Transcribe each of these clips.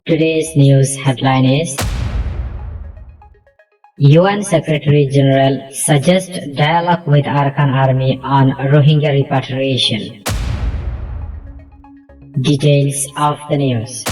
Today's news headline is UN Secretary General suggests dialogue with Arakan Army on Rohingya repatriation. Details of the news.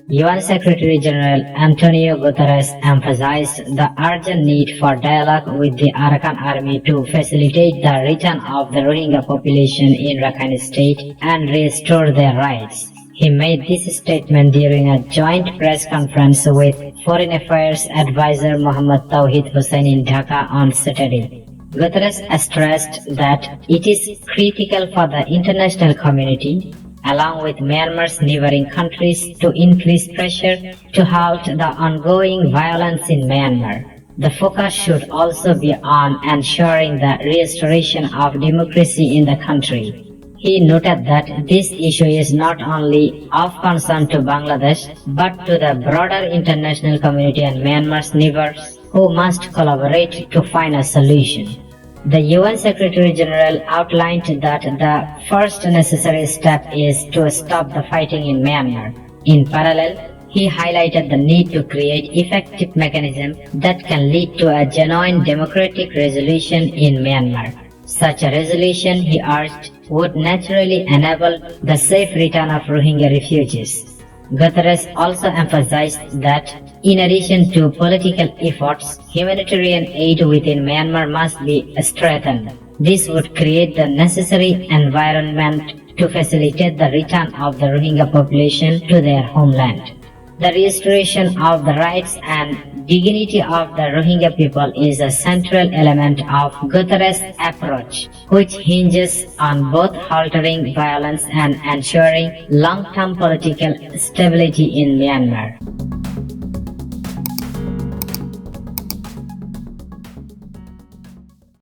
UN Secretary General Antonio Guterres emphasized the urgent need for dialogue with the Arakan Army to facilitate the return of the Rohingya population in Rakhine State and restore their rights. He made this statement during a joint press conference with Foreign Affairs Advisor Mohammad Tawhid Hussain in Dhaka on Saturday. Guterres stressed that it is critical for the international community, along with Myanmar's neighboring countries, to increase pressure to halt the ongoing violence in Myanmar. The focus should also be on ensuring the restoration of democracy in the country. He noted that this issue is not only of concern to Bangladesh, but to the broader international community and Myanmar's neighbors, who must collaborate to find a solution. The UN Secretary General outlined that the first necessary step is to stop the fighting in Myanmar. In parallel, he highlighted the need to create effective mechanisms that can lead to a genuine democratic resolution in Myanmar. Such a resolution, he urged, would naturally enable the safe return of Rohingya refugees. Guterres also emphasized that, in addition to political efforts, humanitarian aid within Myanmar must be strengthened. This would create the necessary environment to facilitate the return of the Rohingya population to their homeland. The restoration of the rights and dignity of the Rohingya people is a central element of Guterres' approach, which hinges on both halting violence and ensuring long-term political stability in Myanmar.